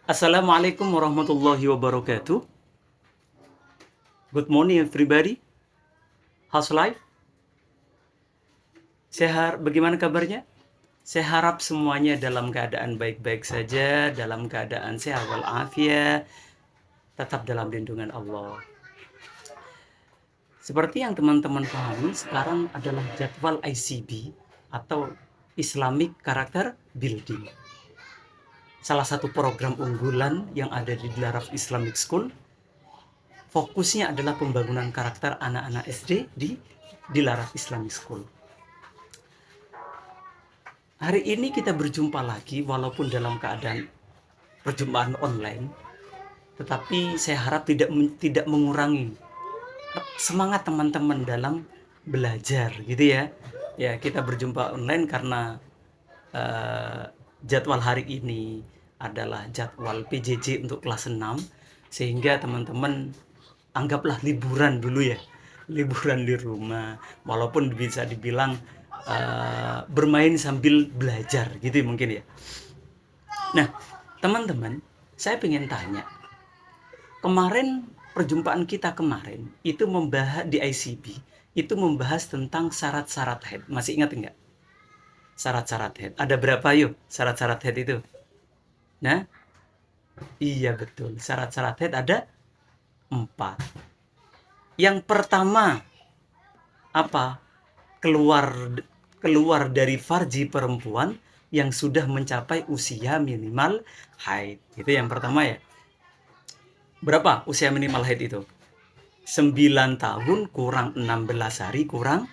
Assalamualaikum warahmatullahi wabarakatuh. Good morning everybody. How's life? Bagaimana kabarnya? Saya harap semuanya dalam keadaan baik-baik saja, dalam keadaan sehat walafiat, tetap dalam lindungan Allah. Seperti yang teman-teman pahami, sekarang adalah jadwal ICB atau Islamic Character Building. Salah satu program unggulan yang ada di Dilaraf Islamic School. Fokusnya adalah pembangunan karakter anak-anak SD di Dilaraf Islamic School. Hari ini kita berjumpa lagi walaupun dalam keadaan perjumpaan online, tetapi saya harap tidak mengurangi semangat teman-teman dalam belajar gitu ya. Ya, kita berjumpa online karena jadwal hari ini adalah jadwal PJJ untuk kelas 6, sehingga teman-teman anggaplah liburan dulu ya, liburan di rumah, walaupun bisa dibilang bermain sambil belajar gitu mungkin ya. Nah teman-teman, saya pengen tanya, kemarin perjumpaan kita kemarin itu membahas di ICB, itu membahas tentang syarat-syarat head. Masih ingat enggak syarat-syarat head? Ada berapa yuk syarat-syarat head itu? Nah iya betul, syarat-syarat head ada 4. Yang pertama apa? Keluar dari farji perempuan yang sudah mencapai usia minimal haid. Itu yang pertama ya. Berapa usia minimal haid itu? 9 tahun kurang 16 hari kurang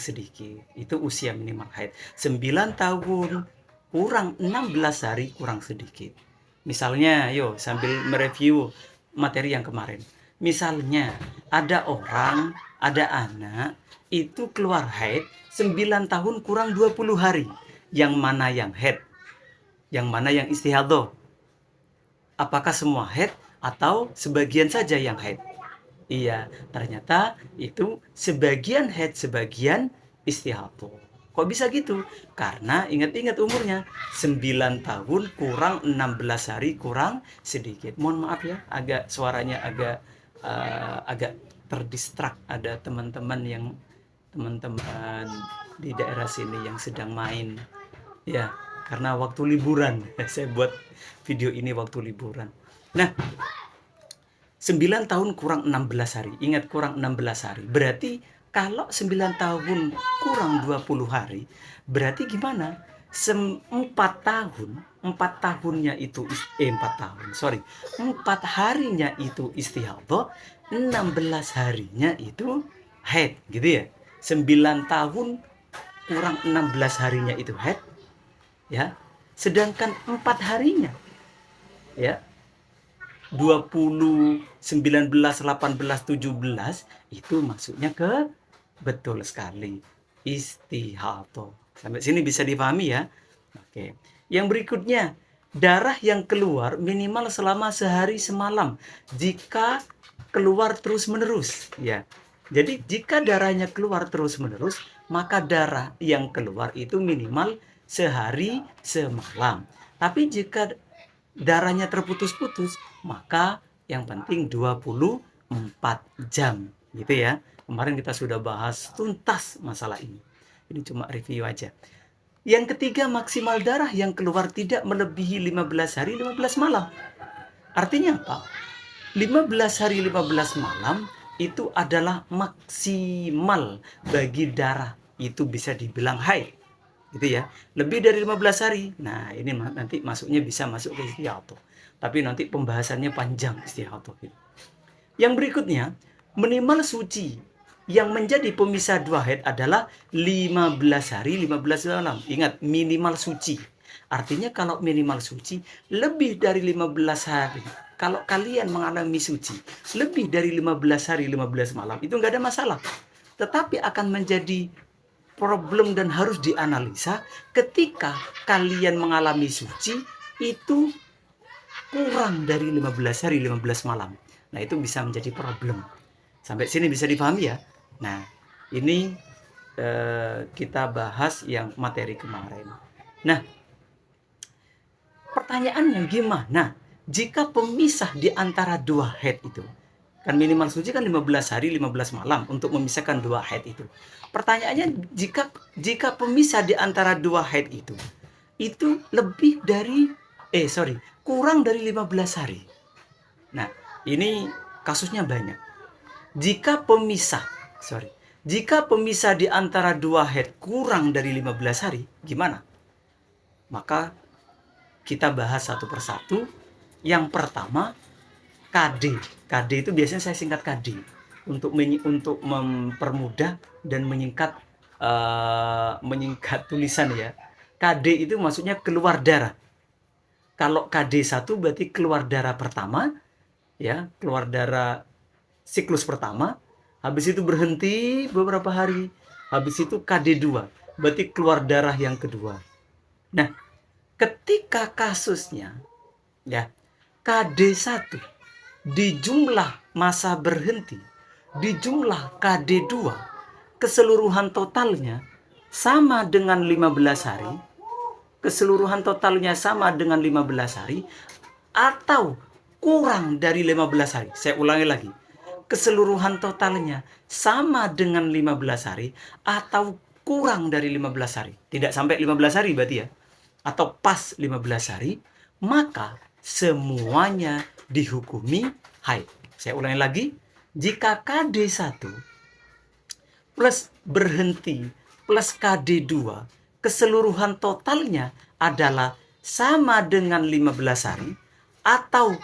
sedikit. Itu usia minimal haid. 9 tahun kurang 16 hari kurang sedikit. Misalnya, yuk sambil mereview materi yang kemarin. Misalnya, ada anak itu keluar haid 9 tahun kurang 20 hari. Yang mana yang haid? Yang mana yang istihadhah? Apakah semua haid atau sebagian saja yang haid? Iya, ternyata itu sebagian haid, sebagian istihadhah. Kok bisa gitu? Karena ingat-ingat umurnya 9 tahun kurang 16 hari kurang sedikit. Mohon maaf ya, suaranya agak terdistrak. Ada teman-teman di daerah sini yang sedang main. Ya, karena waktu liburan. Saya buat video ini waktu liburan. Nah, 9 tahun kurang 16 hari. Ingat, kurang 16 hari. Berarti kalau 9 tahun kurang 20 hari, berarti gimana? 4 tahunnya itu 4 tahun, sorry. 4 harinya itu istihadhah, 16 harinya itu haid, gitu ya. 9 tahun kurang 16 harinya itu haid, ya. Sedangkan 4 harinya, ya, 20, 19, 18, 17 itu maksudnya ke betul sekali istihadhah. Sampai sini bisa dipahami ya. Oke. Yang berikutnya, darah yang keluar minimal selama sehari semalam jika keluar terus-menerus ya. Jadi jika darahnya keluar terus-menerus, maka darah yang keluar itu minimal sehari semalam. Tapi jika darahnya terputus-putus, maka yang penting 24 jam gitu ya. Kemarin kita sudah bahas tuntas masalah ini. Ini cuma review aja. Yang ketiga, maksimal darah yang keluar tidak melebihi 15 hari 15 malam. Artinya apa? 15 hari 15 malam itu adalah maksimal bagi darah itu bisa dibilang haid. Gitu ya. Lebih dari 15 hari. Nah, ini nanti masuknya bisa masuk ke istihadhah. Tapi nanti pembahasannya panjang istihadhah gitu. Yang berikutnya, minimal suci yang menjadi pemisah dua haid adalah 15 hari 15 malam. Ingat, minimal suci. Artinya kalau minimal suci lebih dari 15 hari. Kalau kalian mengalami suci lebih dari 15 hari 15 malam, itu nggak ada masalah. Tetapi akan menjadi problem dan harus dianalisa ketika kalian mengalami suci itu kurang dari 15 hari 15 malam. Nah, itu bisa menjadi problem. Sampai sini bisa dipahami ya. Nah, ini kita bahas yang materi kemarin. Nah, pertanyaannya gimana jika pemisah di antara dua haid itu, kan minimal suci kan 15 hari 15 malam untuk memisahkan dua haid itu. Pertanyaannya, jika pemisah di antara dua haid itu lebih dari kurang dari 15 hari. Nah, ini kasusnya banyak. Jika pemisah di antara dua haid kurang dari 15 hari, gimana? Maka kita bahas satu persatu. Yang pertama, KD. KD itu biasanya saya singkat KD untuk mempermudah dan menyingkat tulisan ya. KD itu maksudnya keluar darah. Kalau KD 1 berarti keluar darah pertama, ya, keluar darah siklus pertama, habis itu berhenti beberapa hari, habis itu KD 2, berarti keluar darah yang kedua. Nah, ketika kasusnya ya KD 1 di jumlah masa berhenti, di jumlah KD 2, keseluruhan totalnya sama dengan 15 hari, keseluruhan totalnya sama dengan 15 hari, atau kurang dari 15 hari. Saya ulangi lagi. Keseluruhan totalnya sama dengan 15 hari, atau kurang dari 15 hari. Tidak sampai 15 hari berarti ya. Atau pas 15 hari, maka semuanya dihukumi haid. Saya ulangi lagi. Jika KD 1 plus berhenti plus KD 2, keseluruhan totalnya adalah sama dengan 15 hari atau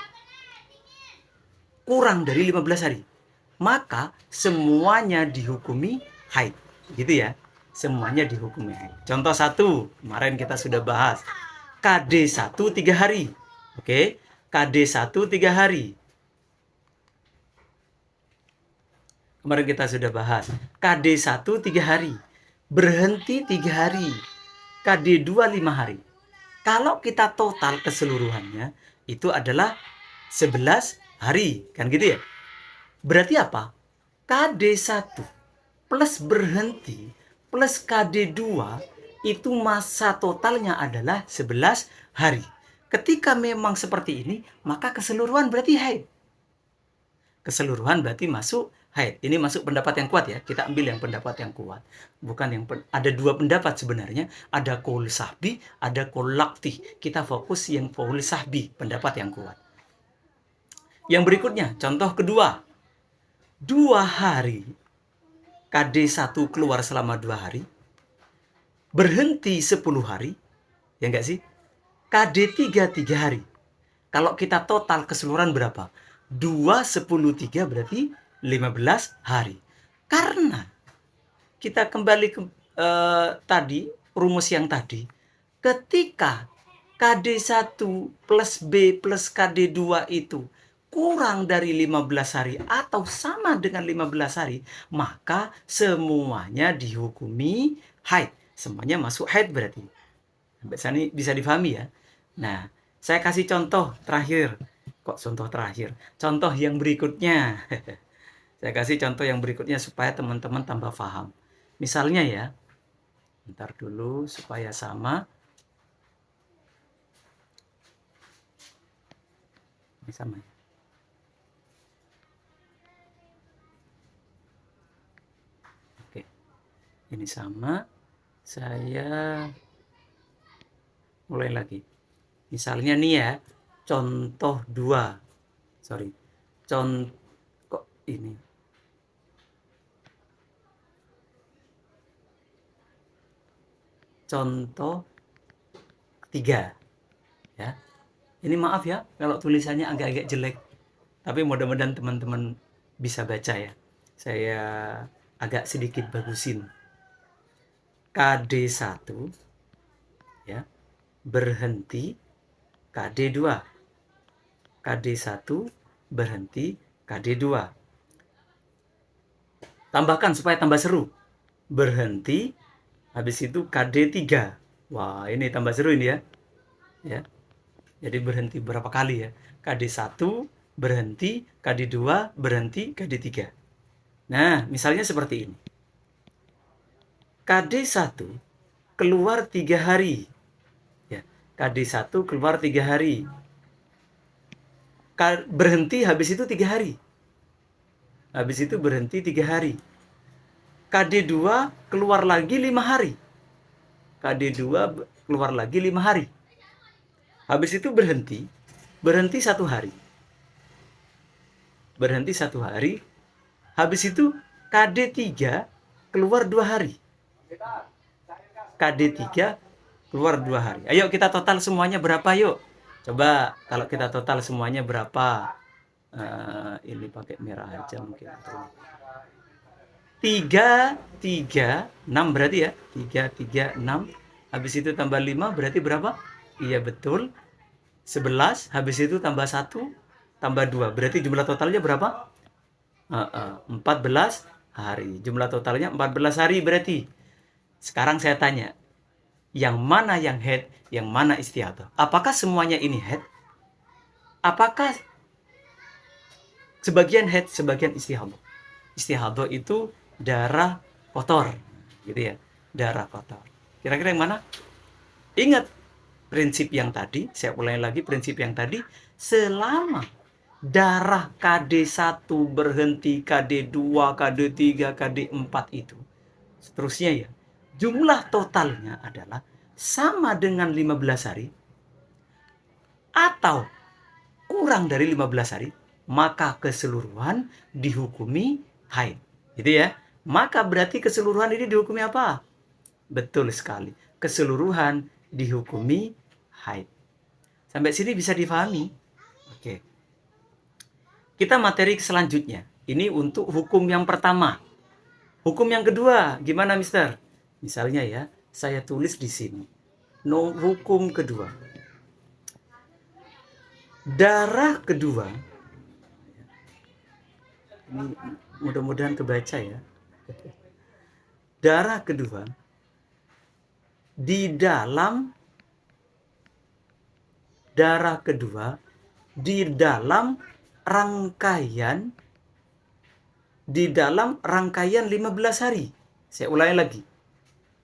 kurang dari 15 hari, maka semuanya dihukumi haid. Gitu ya. Semuanya dihukumi haid. Contoh 1, kemarin kita sudah bahas. KD 1 3 hari. Oke, KD 1 3 hari. Kemarin kita sudah bahas. KD 1 3 hari. Berhenti 3 hari. KD 2 5 hari. Kalau kita total keseluruhannya, itu adalah 11 hari. Kan gitu ya? Berarti apa? KD 1 plus berhenti plus KD 2 itu masa totalnya adalah 11 hari. Ketika memang seperti ini, maka keseluruhan berarti haid. Keseluruhan berarti masuk haid. Ini masuk pendapat yang kuat ya. Kita ambil yang pendapat yang kuat. Bukan yang ada dua pendapat sebenarnya. Ada qaul sahbi, ada qaul laqti. Kita fokus yang qaul sahbi, pendapat yang kuat. Yang berikutnya, contoh kedua. 2 hari. KD 1 keluar selama 2 hari. Berhenti 10 hari. Ya enggak sih? KD 3 3 hari. Kalau kita total keseluruhan berapa? 2, 10, 3 berarti 15 hari. Karena kita kembali ke tadi, rumus yang tadi. Ketika KD 1 plus B plus KD 2 itu kurang dari 15 hari atau sama dengan 15 hari, maka semuanya dihukumi haid. Semuanya masuk haid berarti. Sampai sini bisa difahami ya. Nah, saya kasih contoh terakhir. Kok contoh terakhir? Contoh yang berikutnya. Saya kasih contoh yang berikutnya supaya teman-teman tambah paham. Misalnya ya, bentar dulu supaya sama. Ini sama ya. Oke, ini sama. Saya mulai lagi. Misalnya nih ya, contoh 2. Kok ini? Contoh 3. Ya. Ini maaf ya kalau tulisannya agak-agak jelek. Tapi mudah-mudahan teman-teman bisa baca ya. Saya agak sedikit bagusin. KD 1 ya, berhenti KD 2. KD 1 berhenti KD 2. Tambahkan supaya tambah seru. Berhenti, habis itu KD 3. Wah, ini tambah seru ini ya. Ya. Jadi berhenti berapa kali ya? KD 1 berhenti, KD 2 berhenti, KD 3. Nah, misalnya seperti ini. KD 1 keluar 3 hari. Ya, KD 1 keluar 3 hari. berhenti habis itu 3 hari. Habis itu berhenti 3 hari. KD2 keluar lagi 5 hari. KD2 keluar lagi 5 hari. Habis itu berhenti 1 hari. Berhenti 1 hari. Habis itu KD3 keluar 2 hari. KD3 keluar 2 hari. Ayo kita total semuanya berapa yuk? Coba kalau kita total semuanya berapa? Ini pakai merah aja mungkin. 3, 6 berarti ya. 3, 6. Habis itu tambah 5 berarti berapa? Iya betul. 11. Habis itu tambah 1, tambah 2. Berarti jumlah totalnya berapa? 14 hari. Jumlah totalnya 14 hari berarti. Sekarang saya tanya. Yang mana yang head, yang mana istihadah? Apakah semuanya ini head? Apakah sebagian head, sebagian istihadah? Istihadah itu darah kotor, gitu ya, darah kotor. Kira-kira yang mana? Ingat prinsip yang tadi, saya ulangi lagi prinsip yang tadi, selama darah KD1 berhenti KD2, KD3, KD4 itu, seterusnya ya, jumlah totalnya adalah sama dengan 15 hari atau kurang dari 15 hari, maka keseluruhan dihukumi haid. Gitu ya. Maka berarti keseluruhan ini dihukumi apa? Betul sekali. Keseluruhan dihukumi haid. Sampai sini bisa difahami? Oke. Kita materi selanjutnya. Ini untuk hukum yang pertama. Hukum yang kedua, gimana Mister? Misalnya ya, saya tulis di sini. Hukum kedua. Darah kedua. Ini mudah-mudahan kebaca ya. Darah kedua di dalam rangkaian 15 hari. Saya ulangi lagi.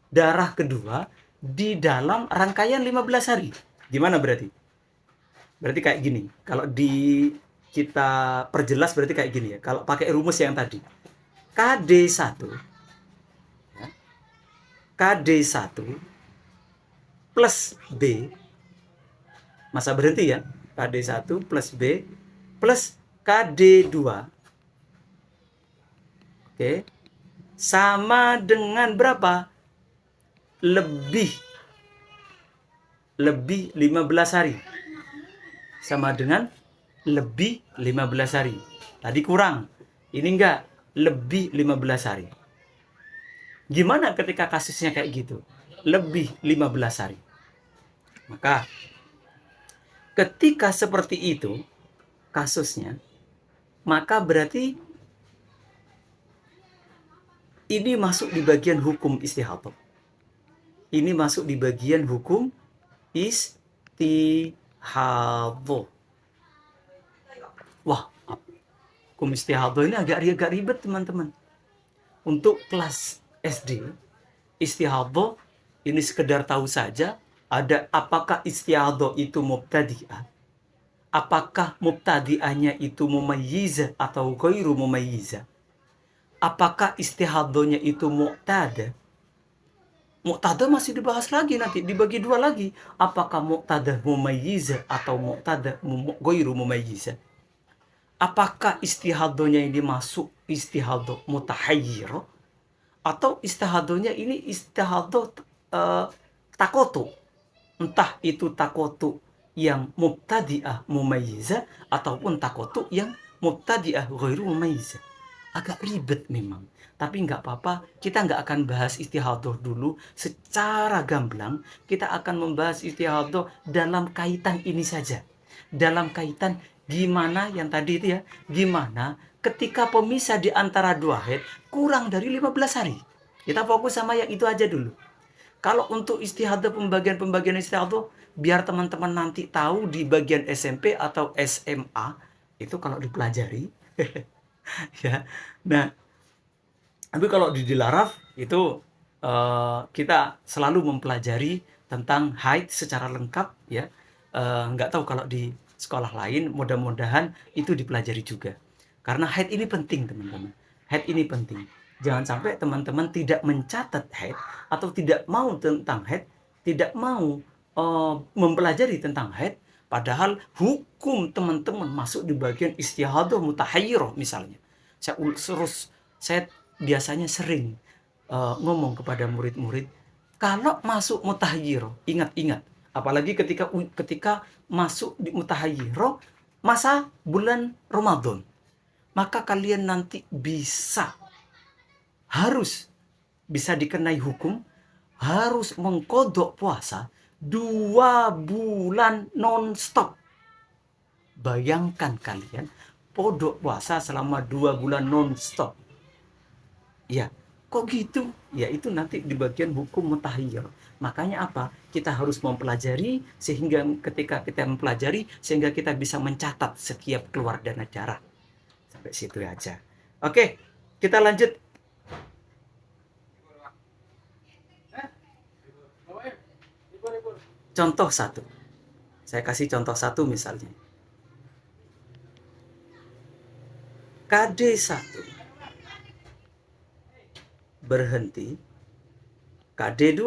Darah kedua di dalam rangkaian 15 hari. Gimana berarti? Berarti kayak gini. Kalau kita perjelas berarti kayak gini ya. Kalau pakai rumus yang tadi. KD1 ya, KD1 plus B, masa berhenti ya, KD1 plus B plus KD2, oke, sama dengan berapa? Lebih 15 hari. Sama dengan lebih 15 hari. Tadi kurang. Ini enggak, lebih 15 hari. Gimana ketika kasusnya kayak gitu? Lebih 15 hari. Maka ketika seperti itu kasusnya, maka berarti ini masuk di bagian hukum istihadah. Ini masuk di bagian hukum istihadah. Wah, hukum istihadah ini agak ribet teman-teman. Untuk kelas SD, istihadah ini sekedar tahu saja ada apakah istihadah itu mubtadi'ah, apakah mubtadi'ahnya itu mumayyizah atau ghairu mumayyizah, apakah istihadahnya itu muqtadah. Muqtadah masih dibahas lagi nanti, dibagi dua lagi, apakah muqtadah mumayyizah atau muqtadah ghairu mumayyizah. Apakah istihadahnya ini masuk istihadah mutahayyirah atau istihadahnya ini istihadah takotu, entah itu takotu yang mubtadi'ah mumayyizah ataupun takotu yang mubtadi'ah ghairu mumayyizah. Agak ribet memang, tapi nggak apa-apa, kita nggak akan bahas istihadah dulu secara gamblang. Kita akan membahas istihadah dalam kaitan ini saja, dalam kaitan gimana yang tadi itu ya, gimana ketika pemisah di antara dua haid kurang dari 15 hari. Kita fokus sama yang itu aja dulu. Kalau untuk istihadah, pembagian istihadah, biar teman-teman nanti tahu di bagian SMP atau SMA, itu kalau dipelajari. Ya. Nah, tapi kalau di Dilaraf itu kita selalu mempelajari tentang haid secara lengkap ya. Nggak tahu kalau di sekolah lain, mudah-mudahan itu dipelajari juga. Karena haid ini penting, teman-teman. Haid ini penting. Jangan sampai teman-teman tidak mencatat haid atau tidak mau tentang haid, tidak mau mempelajari tentang haid, padahal hukum teman-teman masuk di bagian istihadah mutahayyirah misalnya. Saya biasanya sering ngomong kepada murid-murid, kalau masuk mutahayyirah, ingat-ingat, apalagi ketika masuk di mutahayyirah masa bulan Ramadan, maka kalian nanti harus bisa dikenai hukum, harus mengkodok puasa 2 bulan non-stop. Bayangkan kalian, podok puasa selama 2 bulan non-stop. Ya, kok gitu? Ya itu nanti di bagian hukum mutahayyir. Makanya apa? Kita harus mempelajari, sehingga ketika kita mempelajari, sehingga kita bisa mencatat setiap keluar dana darah. Sampai situ aja. Oke, kita lanjut. Contoh satu. Saya kasih contoh satu misalnya. KD1 berhenti, KD2,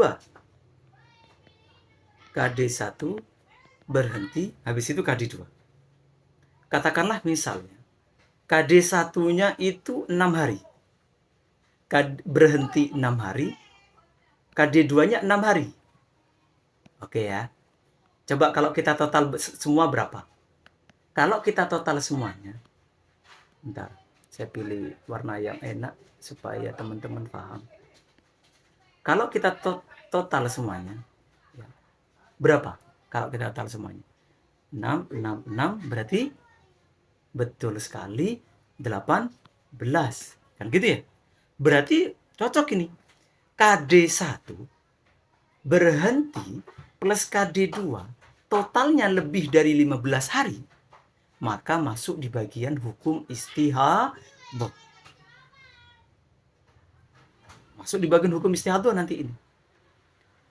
KD1 berhenti, habis itu KD2. Katakanlah misalnya KD1-nya itu 6 hari. Berhenti 6 hari, KD2-nya 6 hari. Oke ya. Coba kalau kita total semua berapa? Kalau kita total semuanya, bentar, saya pilih warna yang enak supaya teman-teman paham. Kalau kita total semuanya, ya, berapa? Kalau kita total semuanya 6, 6, 6 berarti betul sekali 18. Kan gitu ya? Berarti cocok ini. KD1 berhenti plus KD2 totalnya lebih dari 15 hari, maka masuk di bagian hukum istihadah. Masuk di bagian hukum istihadah nanti ini.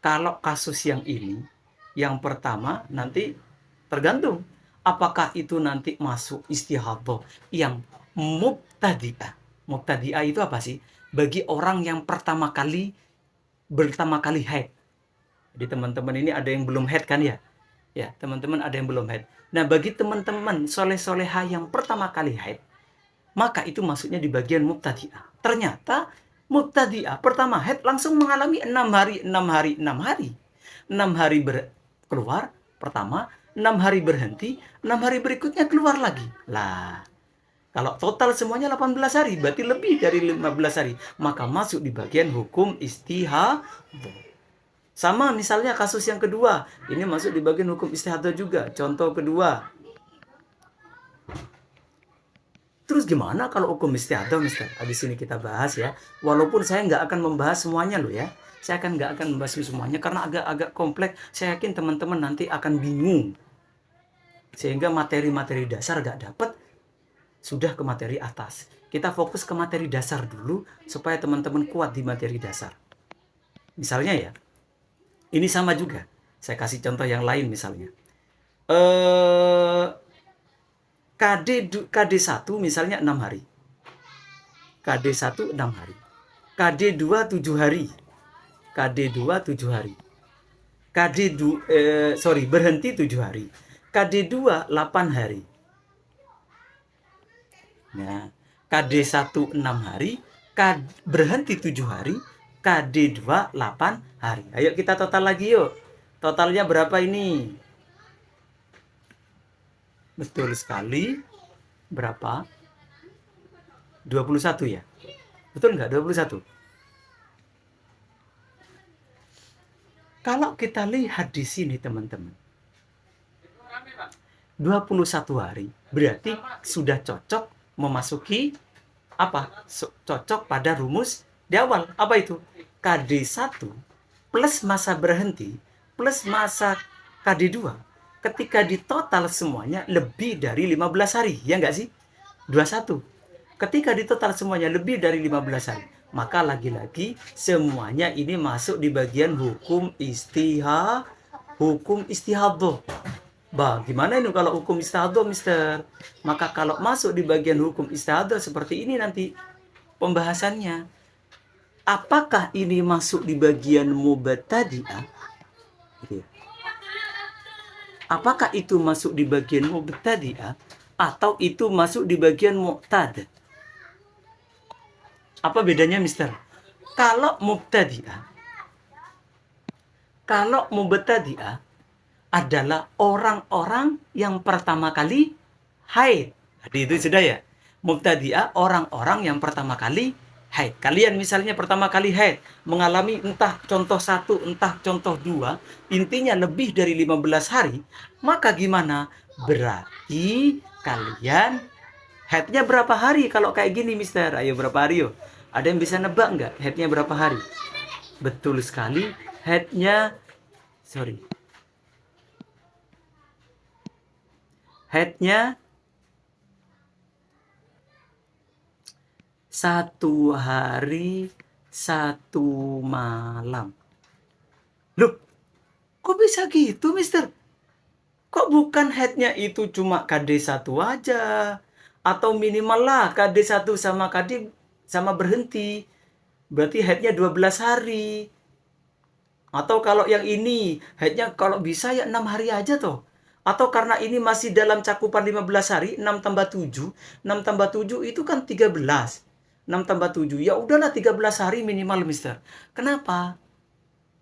Kalau kasus yang ini, yang pertama nanti tergantung apakah itu nanti masuk istihadah yang mubtadi'ah. Mubtadi'ah itu apa sih? Bagi orang yang pertama kali haid. Jadi teman-teman ini ada yang belum haid kan ya? Ya, teman-teman ada yang belum haid. Nah, bagi teman-teman soleh-soleha yang pertama kali haid, maka itu masuknya di bagian mubtadi'ah. Ternyata mubtadi'ah pertama haid langsung mengalami 6 hari, 6 hari, 6 hari. 6 hari keluar pertama, 6 hari berhenti, 6 hari berikutnya keluar lagi. Lah, kalau total semuanya 18 hari, berarti lebih dari 15 hari. Maka masuk di bagian hukum istihadah. Sama misalnya kasus yang kedua, ini masuk di bagian hukum istihadah juga. Contoh kedua. Terus gimana kalau hukum istihadah, Mister? Habis ini kita bahas ya. Walaupun saya nggak akan membahas semuanya loh ya. Saya nggak akan membahas semuanya karena agak kompleks. Saya yakin teman-teman nanti akan bingung. Sehingga materi-materi dasar nggak dapat, sudah ke materi atas. Kita fokus ke materi dasar dulu supaya teman-teman kuat di materi dasar. Misalnya ya, ini sama juga. Saya kasih contoh yang lain misalnya. KD1 misalnya 6 hari. KD1 6 hari. KD2 7 hari. KD2 7 hari. Berhenti 7 hari. KD2 8 hari. Nah, KD1 6 hari, berhenti 7 hari, KD2 8 hari. Ayo kita total lagi yuk. Totalnya berapa ini? Betul sekali. Berapa? 21 ya? Betul nggak 21? Kalau kita lihat di sini teman-teman, 21 hari berarti sudah cocok memasuki apa? Cocok pada rumus di awal. Apa itu? KD1 plus masa berhenti plus masa KD2. Ketika ditotal semuanya lebih dari 15 hari. Ya nggak sih? 21. Ketika ditotal semuanya lebih dari 15 hari, maka lagi-lagi semuanya ini masuk di bagian hukum istihadah. Bagaimana ini kalau hukum istihadah, Mister? Maka kalau masuk di bagian hukum istihadah seperti ini nanti pembahasannya. Apakah ini masuk di bagian mubtadi'ah? Gitu ya. Apakah itu masuk di bagian mubtadi'ah atau itu masuk di bagian muqtada? Apa bedanya, Mister? Kalau mubtadi'ah adalah orang-orang yang pertama kali haid. Jadi itu sudah ya. Mubtadi'ah orang-orang yang pertama kali haid. Kalian misalnya pertama kali haid, mengalami entah contoh 1, entah contoh 2, intinya lebih dari 15 hari, maka gimana? Berarti kalian haidnya berapa hari kalau kayak gini, Mister? Ayo berapa hari yuk? Ada yang bisa nebak nggak haidnya berapa hari? Betul sekali, haidnya haidnya 1 hari 1 malam. Loh, kok bisa gitu, Mister? Kok bukan haidnya itu cuma KD 1 aja? Atau minimal lah KD 1 sama KD sama berhenti. Berarti haidnya 12 hari. Atau kalau yang ini, haidnya kalau bisa ya 6 hari aja toh. Atau karena ini masih dalam cakupan 15 hari, 6 tambah 7. 6 tambah 7 itu kan 13. 6 tambah 7, ya udahlah 13 hari minimal, Mister. Kenapa?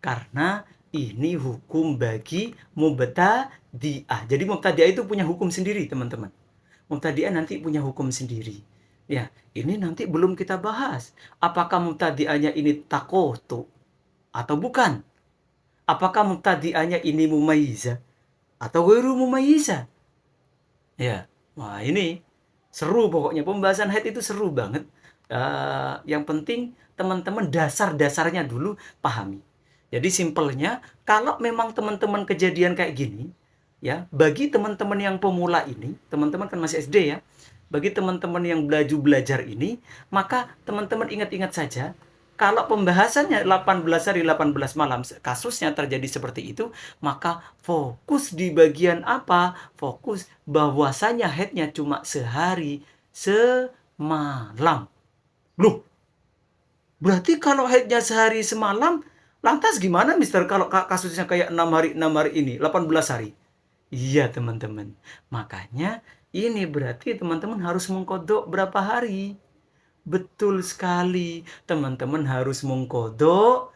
Karena ini hukum bagi mubtadi'ah. Jadi mubtadi'ah itu punya hukum sendiri, teman-teman. Mubtadi'ah nanti punya hukum sendiri. Ya, ini nanti belum kita bahas. Apakah mubtadi'ahnya ini takotu atau bukan? Apakah mubtadi'ahnya ini mumayyizah atau ghairu mumayyizah? Ya, wah ini seru pokoknya. Pembahasan haid itu seru banget. Yang penting teman-teman dasar-dasarnya dulu pahami. Jadi simpelnya, kalau memang teman-teman kejadian kayak gini, ya, bagi teman-teman yang pemula ini, teman-teman kan masih SD ya, bagi teman-teman yang belajar ini, maka teman-teman ingat-ingat saja, kalau pembahasannya 18 hari 18 malam, kasusnya terjadi seperti itu, maka fokus di bagian apa? Fokus bahwasanya haidnya cuma sehari semalam. Loh, berarti kalau haidnya sehari semalam, lantas gimana, Mister, kalau kasusnya kayak 6 hari 6 hari ini, 18 hari? Iya, teman-teman. Makanya ini berarti teman-teman harus mengkodok berapa hari? Betul sekali. Teman-teman harus mengkodok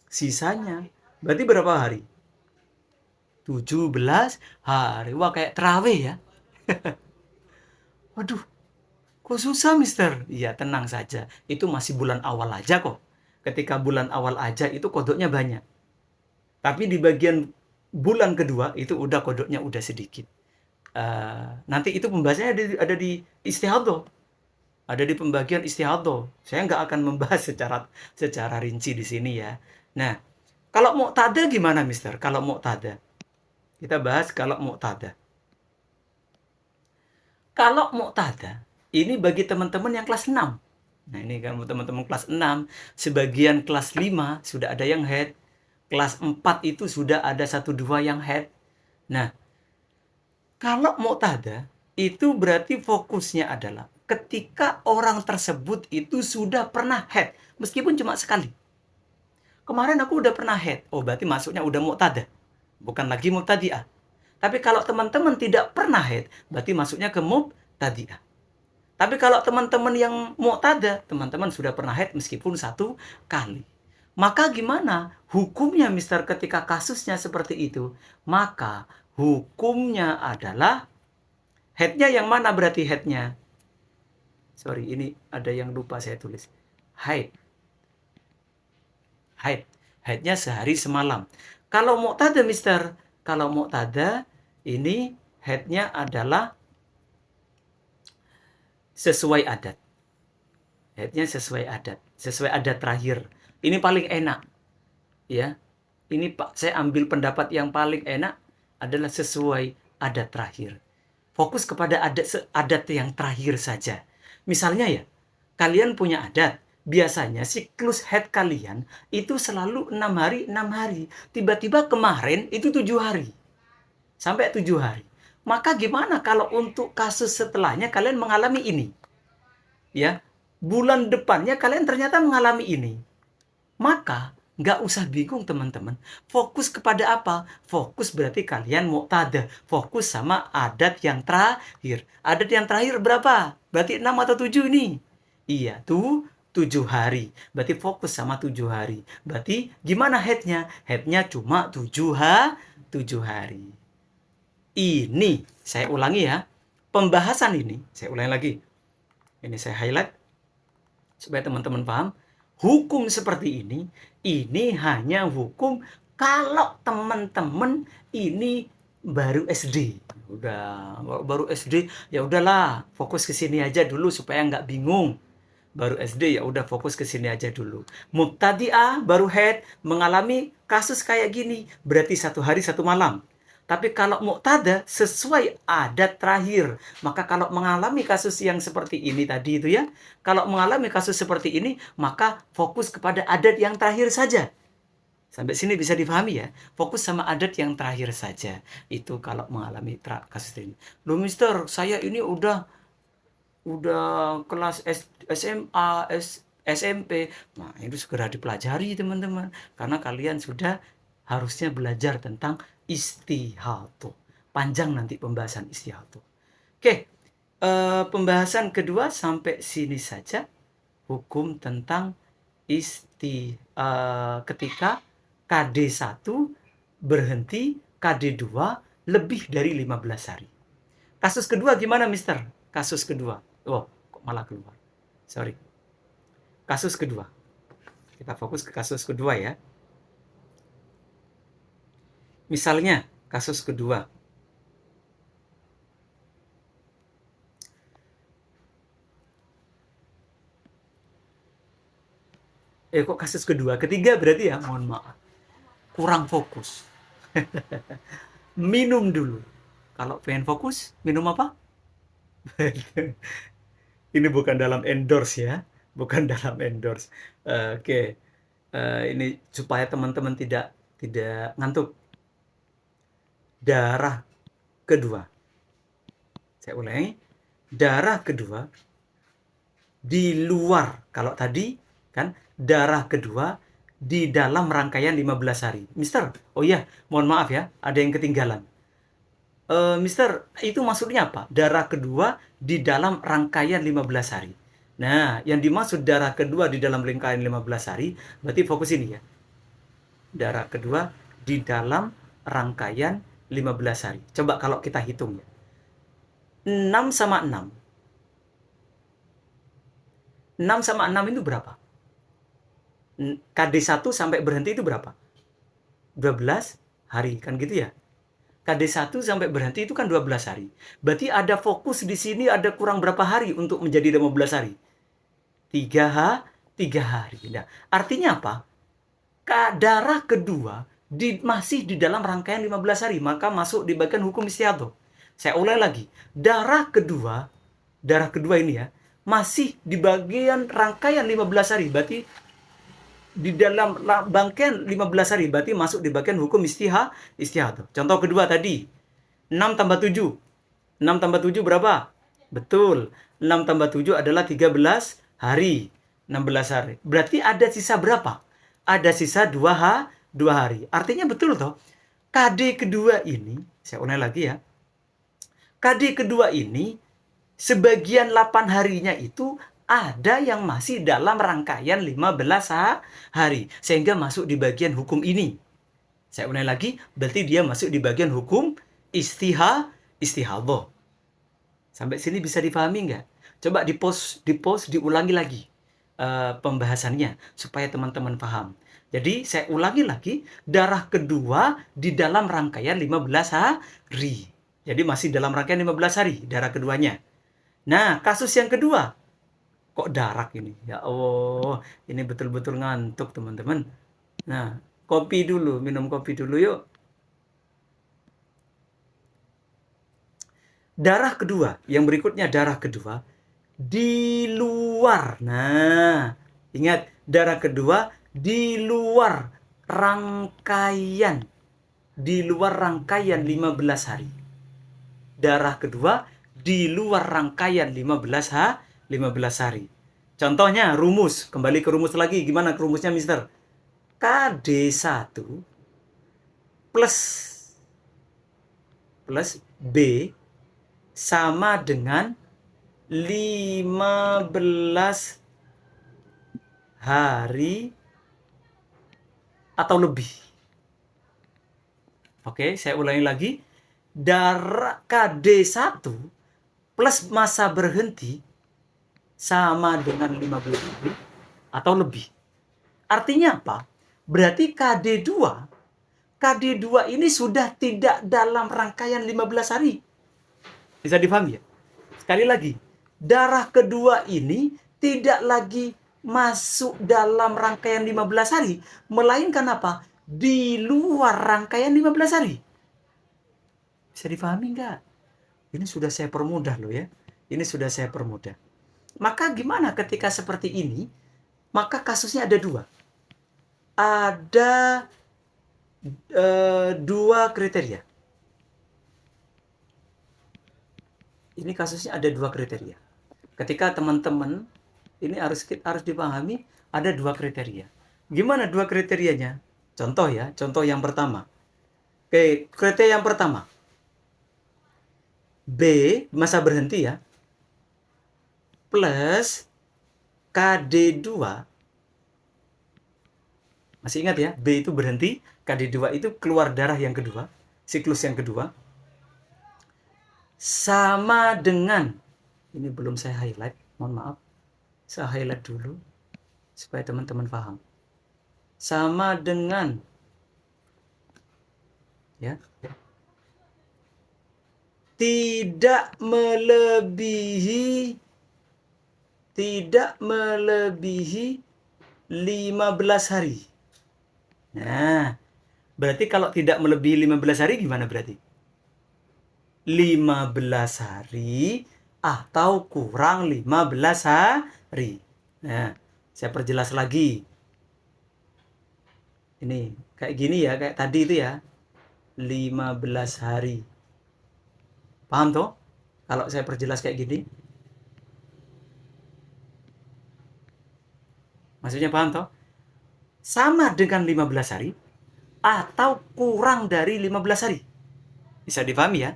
sisanya. Berarti berapa hari? 17 hari. Wah, kayak terawih ya. Waduh, kok susah, Mister? Iya, tenang saja. Itu masih bulan awal aja kok. Ketika bulan awal aja itu kodoknya banyak. Tapi di bagian bulan kedua itu udah kodoknya udah sedikit. Nanti itu pembahasannya ada di istihadah. Ada di pembagian istihadah. Saya nggak akan membahas secara rinci di sini ya. Nah, kalau muqtada gimana, Mister? Kalau muqtada. Kita bahas kalau muqtada. Kalau muqtada, ini bagi teman-teman yang kelas 6. Nah, ini kan teman-teman kelas 6, sebagian kelas 5 sudah ada yang haid. Kelas 4 itu sudah ada 1-2 yang haid. Nah, kalau muqtada, itu berarti fokusnya adalah ketika orang tersebut itu sudah pernah haid, meskipun cuma sekali. Kemarin aku udah pernah haid, oh berarti masuknya udah muqtada, bukan lagi mubtadi'ah. Tapi kalau teman-teman tidak pernah haid, berarti masuknya ke mubtadi'ah. Tapi kalau teman-teman yang muqtada, teman-teman sudah pernah haid meskipun 1 kali. Maka gimana hukumnya, Mister, ketika kasusnya seperti itu? Maka hukumnya adalah haidnya yang mana berarti haidnya? Sorry, ini ada yang lupa saya tulis. Haid. Haidnya sehari semalam. Kalau muqtada, Mister, kalau muqtada ini haidnya adalah sesuai adat. Haidnya sesuai adat terakhir. Ini paling enak. Ya. Ini Pak, saya ambil pendapat yang paling enak adalah sesuai adat terakhir. Fokus kepada adat yang terakhir saja. Misalnya ya, kalian punya adat, biasanya siklus haid kalian itu selalu 6 hari, 6 hari. Tiba-tiba kemarin itu 7 hari. sampai 7 hari. Maka gimana kalau untuk kasus setelahnya kalian mengalami ini? Ya, bulan depannya kalian ternyata mengalami ini. Maka nggak usah bingung teman-teman. Fokus kepada apa? Fokus berarti kalian muqtadah. Fokus sama adat yang terakhir. Adat yang terakhir berapa? Berarti 6 atau 7 ini? Iya, tuh 7 hari. Berarti fokus sama 7 hari. Berarti gimana headnya? Headnya cuma 7 hari. Ini, saya ulangi ya. Pembahasan ini, saya ulangi lagi. Ini saya highlight supaya teman-teman paham. Hukum seperti ini hanya hukum kalau teman-teman ini baru SD. Udah, baru SD, ya udahlah, fokus ke sini aja dulu supaya nggak bingung. Baru SD, ya udah fokus ke sini aja dulu. Mubtadi'ah, baru head, mengalami kasus kayak gini, berarti 1 hari 1 malam. Tapi kalau muqtada sesuai adat terakhir. Maka kalau mengalami kasus yang seperti ini tadi itu ya, kalau mengalami kasus seperti ini, maka fokus kepada adat yang terakhir saja. Sampai sini bisa dipahami ya. Fokus sama adat yang terakhir saja. Itu kalau mengalami kasus ini. Loh mister, saya ini udah kelas SMA, SMP. Nah, itu segera dipelajari teman-teman. Karena kalian sudah harusnya belajar tentang istihadah. Panjang nanti pembahasan istihadah. Oke, pembahasan kedua sampai sini saja. Hukum tentang ketika KD1 berhenti, KD2 lebih dari 15 hari. Kasus kedua gimana, Mister? Kasus kedua. Oh, kok malah keluar. Sorry. Kasus kedua. Kita fokus ke kasus kedua ya. Misalnya, kasus kedua. Kok kasus kedua? Ketiga berarti ya, mohon maaf. Kurang fokus. Minum dulu. Kalau pengen fokus, minum apa? Ini bukan dalam endorse ya. Bukan dalam endorse. Oke. Ini supaya teman-teman tidak ngantuk. Darah kedua. Saya ulangi. Darah kedua di luar. Kalau tadi kan darah kedua di dalam rangkaian 15 hari. Mister, oh iya, mohon maaf ya, ada yang ketinggalan. Mister, itu maksudnya apa? Darah kedua di dalam rangkaian 15 hari. Nah, yang dimaksud darah kedua di dalam rangkaian 15 hari, berarti fokus ini ya. Darah kedua di dalam rangkaian 15 hari. Coba kalau kita hitung ya. 6 sama 6. 6 sama 6 itu berapa? KD1 sampai berhenti itu berapa? 12 hari, kan gitu ya? KD1 sampai berhenti itu kan 12 hari. Berarti ada fokus di sini ada kurang berapa hari untuk menjadi 15 hari? 3 hari. Nah, artinya apa? Darah kedua masih di dalam rangkaian 15 hari, maka masuk di bagian hukum istihadah. Saya ulang lagi. Darah kedua ini ya, masih di bagian rangkaian 15 hari, berarti di dalam rangkaian 15 hari, berarti masuk di bagian hukum istihadah. Contoh kedua tadi, 6 tambah 7. 6 tambah 7 berapa? Betul. 6 tambah 7 adalah 13 hari. 16 hari. Berarti ada sisa berapa? Ada sisa 2 hari. Artinya betul toh. KD kedua ini, saya ulang lagi ya. KD kedua ini, sebagian 8 harinya itu ada yang masih dalam rangkaian 15 hari. Sehingga masuk di bagian hukum ini. Saya ulang lagi, berarti dia masuk di bagian hukum istihadah. Sampai sini bisa dipahami nggak? Coba diulangi lagi pembahasannya supaya teman-teman paham. Jadi saya ulangi lagi, darah kedua di dalam rangkaian 15 hari. Jadi masih dalam rangkaian 15 hari darah keduanya. Nah, kasus yang kedua. Kok darak ini? Ya Allah, ini betul-betul ngantuk teman-teman. Nah, kopi dulu, minum kopi dulu yuk. Darah kedua, yang berikutnya darah kedua di luar. Nah, ingat darah kedua di luar rangkaian di luar rangkaian 15 hari. Darah kedua di luar rangkaian 15 hari. Contohnya rumus, kembali ke rumus lagi. Gimana rumusnya, Mister? KD1 plus B sama dengan 15 hari atau lebih. Oke, saya ulangi lagi. Darah KD1 plus masa berhenti sama dengan 15 hari atau lebih. Artinya apa? Berarti KD2 ini sudah tidak dalam rangkaian 15 hari. Bisa dipahami ya? Sekali lagi, darah kedua ini tidak lagi masuk dalam rangkaian 15 hari, melainkan apa? Di luar rangkaian 15 hari. Bisa dipahami nggak? Ini sudah saya permudah loh ya. Ini sudah saya permudah. Maka gimana ketika seperti ini? Maka kasusnya ada dua. Ada dua kriteria. Ini kasusnya ada dua kriteria. Ketika teman-teman, ini harus dipahami, ada dua kriteria. Gimana dua kriterianya? Contoh ya, contoh yang pertama. Oke, kriteria yang pertama. B, masa berhenti ya, plus KD2. Masih ingat ya, B itu berhenti, KD2 itu keluar darah yang kedua, siklus yang kedua. Sama dengan, ini belum saya highlight, mohon maaf. Saya highlight dulu, supaya teman-teman paham. Sama dengan, ya, tidak melebihi 15 hari. Nah, berarti kalau tidak melebihi 15 hari gimana berarti? 15 hari atau kurang 15 hari. Nah, saya perjelas lagi. Ini kayak gini ya, kayak tadi itu ya. 15 hari. Paham toh? Kalau saya perjelas kayak gini. Maksudnya paham toh? Sama dengan 15 hari atau kurang dari 15 hari. Bisa dipahami ya?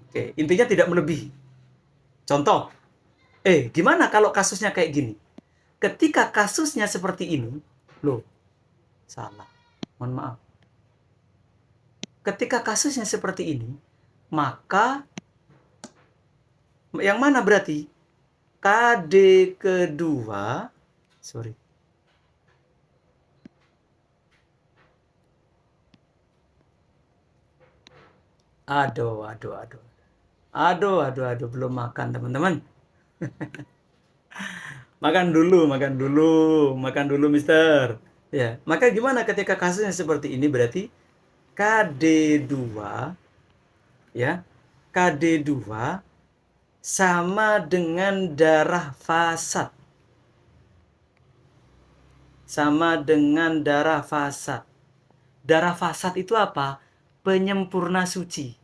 Oke, intinya tidak melebihi. Contoh, gimana kalau kasusnya kayak gini? Ketika kasusnya seperti ini, loh, salah, mohon maaf. Ketika kasusnya seperti ini, maka yang mana berarti? KD kedua, sorry. Aduh, belum makan teman-teman. Makan dulu, Mister. Ya, maka gimana ketika kasusnya seperti ini? Berarti KD2 ya, KD2 sama dengan darah fasad. Sama dengan darah fasad. Darah fasad itu apa? Penyempurna suci.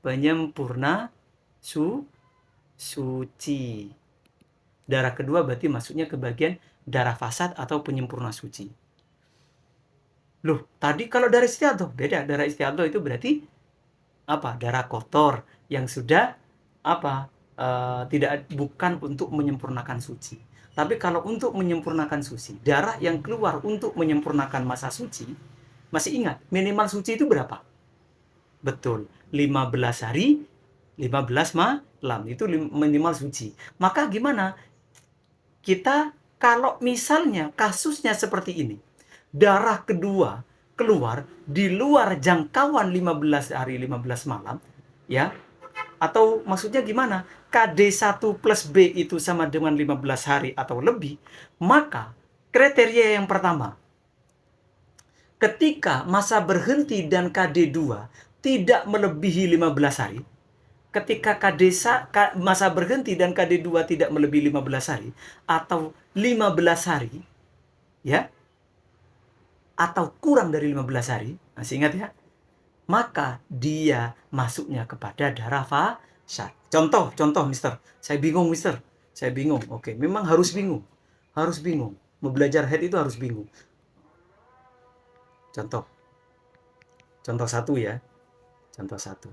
Penyempurna suci. Darah kedua berarti masuknya ke bagian darah fasad atau penyempurna suci. Loh, tadi kalau darah istiadoh beda. Darah istiadoh itu berarti apa? Darah kotor yang sudah apa? Bukan untuk menyempurnakan suci. Tapi kalau untuk menyempurnakan suci, darah yang keluar untuk menyempurnakan masa suci, masih ingat minimal suci itu berapa? Betul, 15 hari, 15 malam itu minimal suci. Maka gimana? Kita kalau misalnya kasusnya seperti ini, darah kedua keluar di luar jangkauan 15 hari 15 malam, ya. Atau maksudnya gimana? KD1 plus B itu sama dengan 15 hari atau lebih, maka kriteria yang pertama, ketika masa berhenti dan KD2 tidak melebihi 15 hari, ketika masa berhenti dan KD2 tidak melebihi 15 hari atau 15 hari, ya, atau kurang dari 15 hari, masih ingat ya? Maka dia masuknya kepada darah fasad. Contoh, Mister. Saya bingung, Mister. Saya bingung. Oke, memang harus bingung. Harus bingung. Mau belajar head itu harus bingung. Contoh. Contoh satu ya. Contoh satu.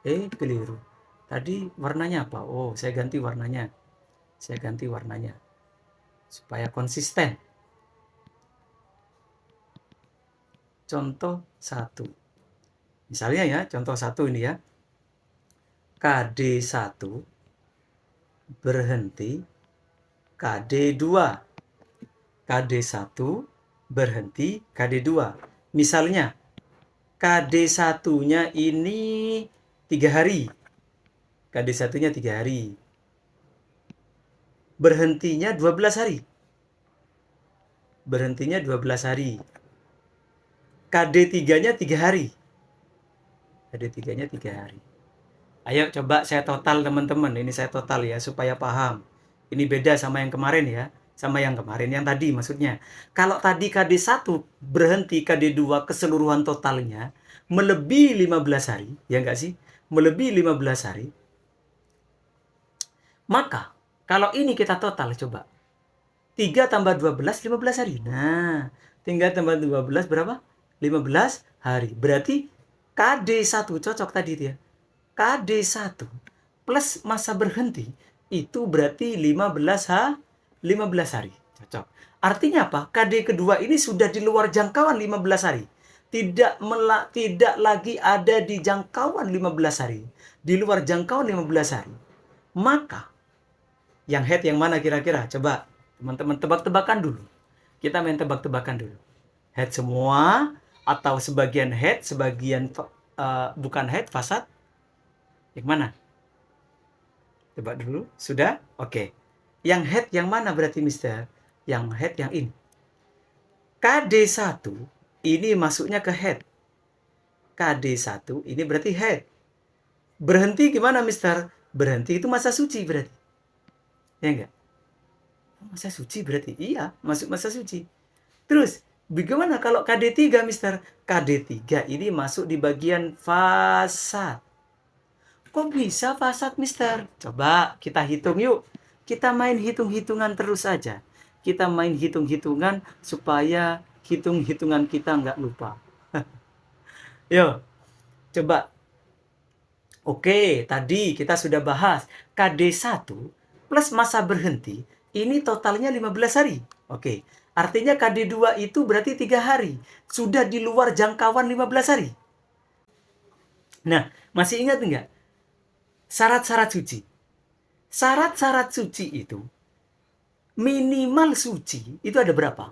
Keliru. Tadi warnanya apa? Oh, saya ganti warnanya. Saya ganti warnanya. Supaya konsisten. Contoh satu. Misalnya ya, contoh satu ini ya. KD1 berhenti KD2. KD1 berhenti KD2. Misalnya, KD1-nya ini 3 hari. KD1-nya 3 hari. Berhentinya 12 hari. Berhentinya 12 hari. KD3-nya 3 hari. KD3-nya 3 hari. Ayo coba saya total teman-teman. Ini saya total ya supaya paham. Ini beda sama yang kemarin ya. Sama yang kemarin, yang tadi maksudnya. Kalau tadi KD1 berhenti KD2 keseluruhan totalnya melebihi 15 hari, ya enggak sih? Melebihi 15 hari. Maka, kalau ini kita total coba. 3 tambah 12, 15 hari. Nah, 3 tambah 12 berapa? 15 hari. Berarti KD1 cocok tadi dia. KD1 plus masa berhenti itu berarti 15 hari. Cocok. Artinya apa? KD kedua ini sudah di luar jangkauan 15 hari. Tidak lagi ada di jangkauan 15 hari. Di luar jangkauan 15 hari. Maka yang head yang mana kira-kira? Coba teman-teman tebak-tebakan dulu. Kita main tebak-tebakan dulu. Head semua atau sebagian head, sebagian bukan head, fasad? Yang mana? Coba dulu. Sudah? Oke. Yang head yang mana berarti, Mister? Yang head yang ini. KD1 ini masuknya ke head. KD1 ini berarti head. Berhenti gimana, Mister? Berhenti itu masa suci berarti. Ya enggak? Masa suci berarti? Iya, masuk masa suci. Terus, bagaimana kalau KD3, Mister? KD3 ini masuk di bagian fasad. Kok bisa fasad, Mister? Coba kita hitung yuk. Kita main hitung-hitungan terus aja. Kita main hitung-hitungan supaya hitung-hitungan kita nggak lupa. Yo, coba. Oke, tadi kita sudah bahas KD1 plus masa berhenti. Ini totalnya 15 hari. Oke, artinya KD2 itu berarti 3 hari. Sudah di luar jangkauan 15 hari. Nah, masih ingat nggak? Syarat-syarat suci. Syarat-syarat suci itu minimal suci itu ada berapa?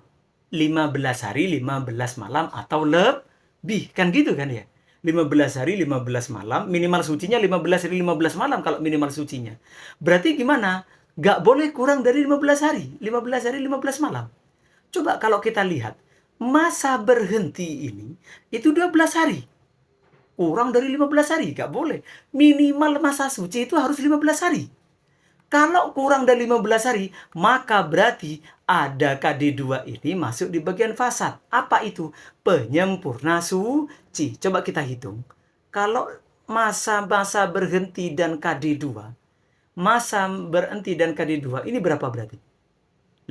15 hari, 15 malam atau lebih. Kan gitu kan ya? 15 hari, 15 malam. Minimal sucinya 15 hari, 15 malam kalau minimal sucinya. Berarti gimana? Gak boleh kurang dari 15 hari. 15 hari, 15 malam. Coba kalau kita lihat. Masa berhenti ini itu 12 hari. Kurang dari 15 hari, gak boleh. Minimal masa suci itu harus 15 hari. Kalau kurang dari 15 hari, maka berarti ada KD2 ini masuk di bagian fasad. Apa itu? Penyempurna suci. Coba kita hitung. Kalau masa berhenti dan KD2, masa berhenti dan KD2 ini berapa berarti?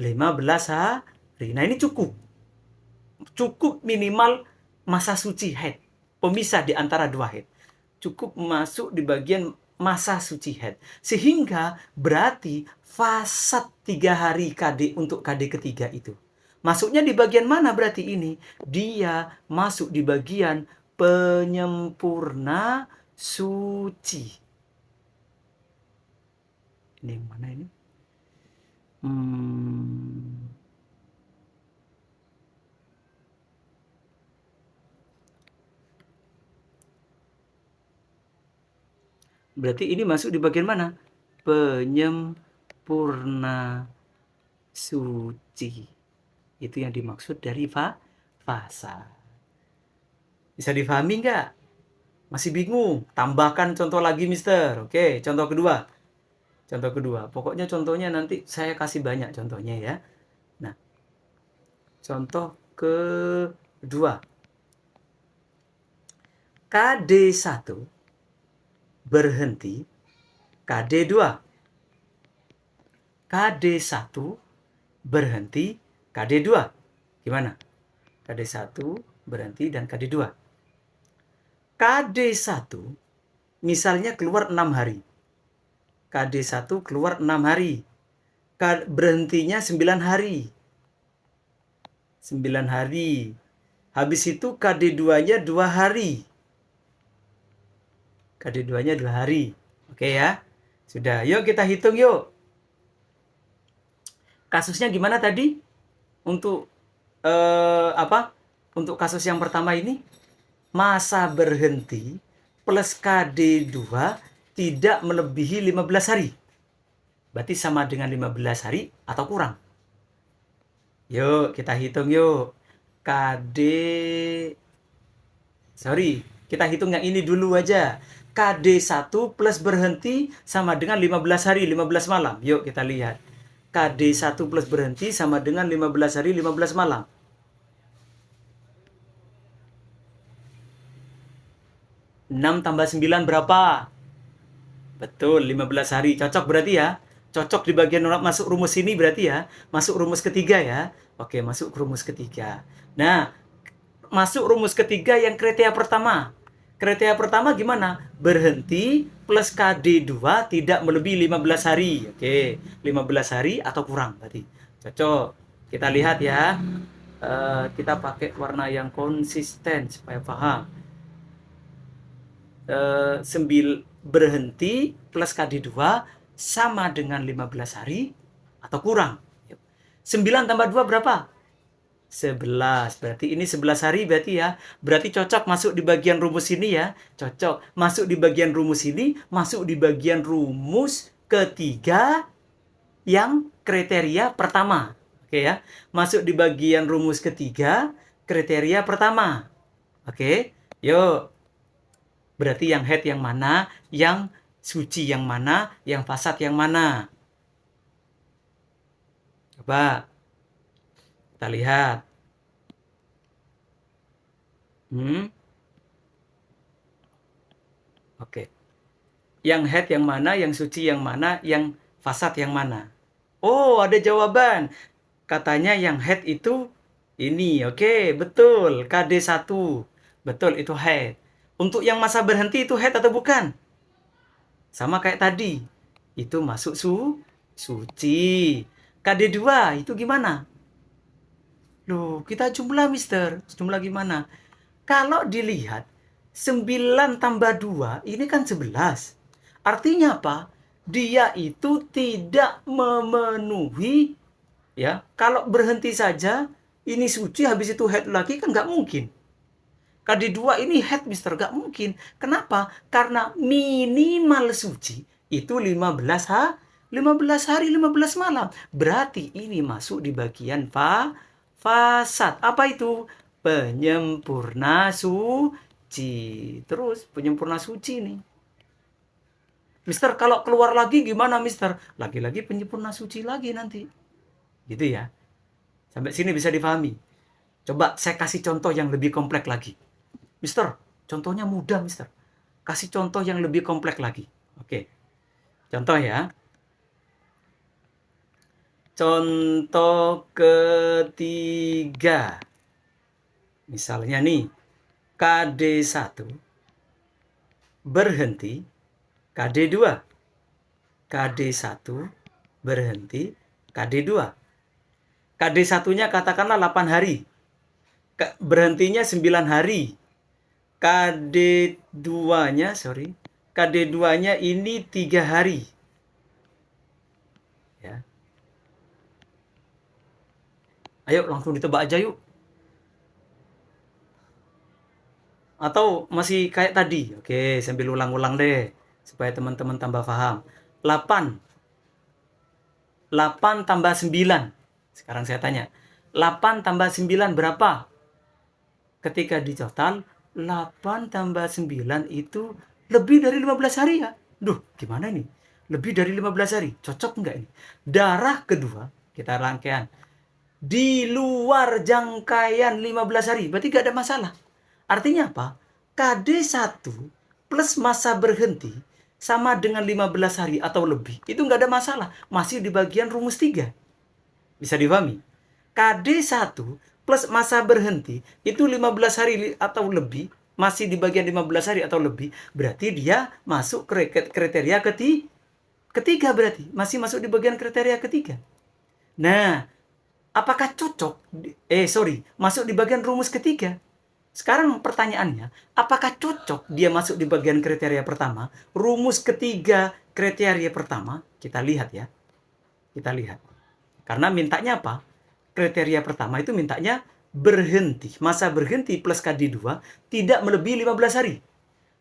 15 hari. Nah ini cukup. Cukup minimal masa suci head. Pemisah di antara dua head. Cukup masuk di bagian masa suci head. Sehingga berarti fasad 3 hari KD untuk KD ketiga itu. Masuknya di bagian mana berarti ini? Dia masuk di bagian penyempurna suci. Ini yang mana ini? Berarti ini masuk di bagian mana? Penyempurna suci. Itu yang dimaksud dari fasad. Bisa difahami nggak? Masih bingung? Tambahkan contoh lagi, Mister. Oke, contoh kedua. Contoh kedua. Pokoknya contohnya nanti saya kasih banyak contohnya ya. Nah, Contoh kedua. KD1 berhenti KD2. KD1 berhenti KD2. Gimana? KD1 berhenti dan KD2. KD1 misalnya keluar 6 hari. KD1 keluar 6 hari. Berhentinya 9 hari. 9 hari. Habis itu KD2-nya 2 hari. KD2-nya 2 hari. Oke ya? Sudah, yuk kita hitung yuk. Kasusnya gimana tadi? Untuk Untuk kasus yang pertama ini, masa berhenti plus KD2 tidak melebihi 15 hari. Berarti sama dengan 15 hari atau kurang. Yuk, kita hitung yuk. Kita hitung yang ini dulu aja. KD1 plus berhenti sama dengan 15 hari, 15 malam. Yuk kita lihat. KD1 plus berhenti sama dengan 15 hari, 15 malam. 6 tambah 9 berapa? Betul, 15 hari. Cocok berarti ya? Cocok di bagian masuk rumus ini berarti ya? Masuk rumus ketiga ya? Oke, masuk rumus ketiga. Nah, masuk rumus ketiga yang kriteria pertama. Kriteria pertama gimana? Berhenti plus KD2 tidak melebihi 15 hari. Oke, 15 hari atau kurang berarti. Cocok. Kita lihat ya. Kita pakai warna yang konsisten supaya paham. Berhenti plus KD2 sama dengan 15 hari atau kurang. 9 tambah 2 berapa? 11. Berarti ini 11 hari berarti ya. Berarti cocok masuk di bagian rumus ini ya. Cocok. Masuk di bagian rumus ini, masuk di bagian rumus ketiga yang kriteria pertama. Oke ya. Masuk di bagian rumus ketiga kriteria pertama. Oke. Yuk. Berarti yang head yang mana, yang suci yang mana, yang fasad yang mana. Coba kita lihat. Oke. Yang head yang mana, yang suci yang mana, yang fasad yang mana. Oh, ada jawaban. Katanya yang head itu ini. Oke, betul. KD1. Betul, itu head. Untuk yang masa berhenti itu head atau bukan? Sama kayak tadi. Itu masuk suci. KD2 itu gimana? Loh, kita jumlah, Mister. Jumlah gimana? Kalau dilihat, 9 tambah 2, ini kan 11. Artinya apa? Dia itu tidak memenuhi, ya. Kalau berhenti saja, ini suci, habis itu head lagi, kan nggak mungkin. KD2 ini head, Mister, nggak mungkin. Kenapa? Karena minimal suci itu 15 hari, 15 malam. Berarti ini masuk di bagian fasad. Apa itu? Penyempurna suci. Terus penyempurna suci nih. Mister, kalau keluar lagi gimana, Mister? Lagi-lagi penyempurna suci lagi nanti. Gitu ya. Sampai sini bisa dipahami. Coba saya kasih contoh yang lebih kompleks lagi. Mister, contohnya mudah, Mister. Kasih contoh yang lebih kompleks lagi. Oke. Contoh ya. Contoh ketiga. Misalnya nih, KD1 berhenti KD2. KD1 berhenti KD2. KD1-nya katakanlah 8 hari. Berhentinya 9 hari. KD2-nya ini 3 hari. Ya. Ayo langsung ditebak aja yuk. Atau masih kayak tadi? Oke, sambil ulang-ulang deh supaya teman-teman tambah paham. 8 tambah 9. Sekarang saya tanya. 8 tambah 9 berapa? Ketika di total 8 tambah 9 itu lebih dari 15 hari ya. Duh, gimana ini? Lebih dari 15 hari. Cocok enggak ini? Darah kedua, kita rangkaian. di luar jangkaian 15 hari, berarti nggak ada masalah. Artinya apa? KD1 plus masa berhenti sama dengan 15 hari atau lebih, itu nggak ada masalah. Masih di bagian rumus 3. Bisa dipahami? KD1 plus masa berhenti, itu 15 hari atau lebih, masih di bagian 15 hari atau lebih, berarti dia masuk kriteria ketiga berarti. Masih masuk di bagian kriteria ketiga. Nah, apakah cocok? Masuk di bagian rumus ketiga. Sekarang pertanyaannya, apakah cocok dia masuk di bagian kriteria pertama? Rumus ketiga kriteria pertama, kita lihat ya. Kita lihat. Karena mintanya apa? Kriteria pertama itu mintanya berhenti. Masa berhenti plus KD2 tidak melebihi 15 hari.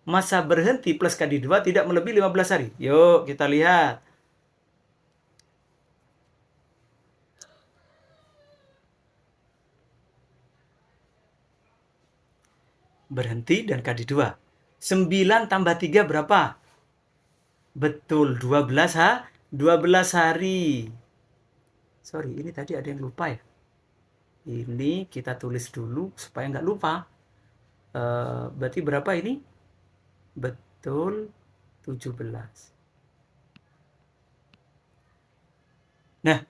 Masa berhenti plus KD2 tidak melebihi 15 hari. Yuk, kita lihat. Berhenti dan KD2. 9 tambah 3 berapa? Betul, 12 hari. Sorry, ini tadi ada yang lupa ya. Ini kita tulis dulu supaya nggak lupa. Berarti berapa ini? Betul, 17. Nah,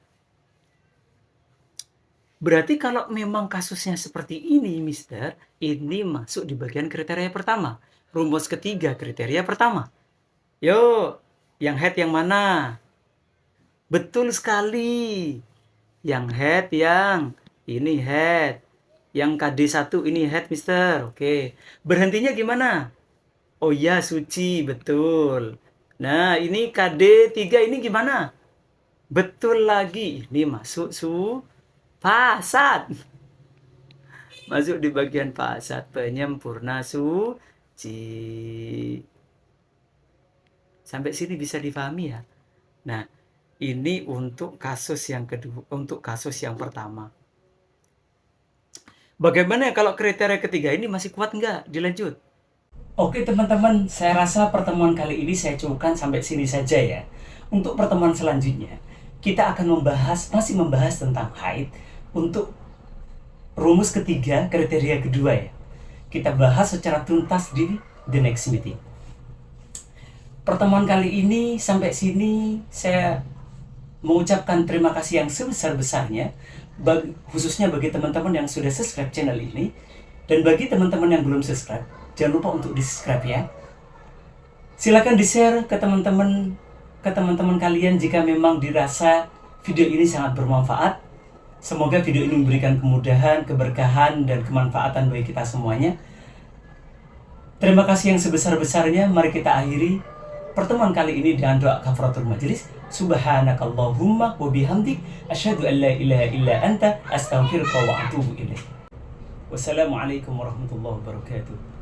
berarti kalau memang kasusnya seperti ini, Mister, ini masuk di bagian kriteria pertama. Rumus ketiga kriteria pertama. Yuk, yang head yang mana? Betul sekali. Yang head ini head. Yang KD1 ini head, Mister. Oke. Berhentinya gimana? Oh iya, suci, betul. Nah, ini KD3 ini gimana? Betul lagi. Ini masuk fasad. Masuk di bagian fasad, penyempurna suci. Sampai sini bisa difahami ya. Nah, ini untuk kasus yang kedua, untuk kasus yang pertama. Bagaimana kalau kriteria ketiga ini masih kuat nggak? Dilanjut. Oke teman-teman, saya rasa pertemuan kali ini saya cukupkan sampai sini saja ya. Untuk pertemuan selanjutnya, kita akan masih membahas tentang haid untuk rumus ketiga, kriteria kedua ya. Kita bahas secara tuntas di the next meeting. Pertemuan kali ini sampai sini saya mengucapkan terima kasih yang sebesar-besarnya, khususnya bagi teman-teman yang sudah subscribe channel ini, dan bagi teman-teman yang belum subscribe, jangan lupa untuk di-subscribe ya. Silakan di-share ke teman-teman kalian jika memang dirasa video ini sangat bermanfaat. Semoga video ini memberikan kemudahan, keberkahan, dan kemanfaatan bagi kita semuanya. Terima kasih yang sebesar-besarnya. Mari kita akhiri pertemuan kali ini dengan doa kafaratul majelis. Subhanakallahumma wa bihamdik asyhadu an la ilaha illa anta astaghfiruka wa atubu ilaik. Wassalamualaikum warahmatullahi wabarakatuh.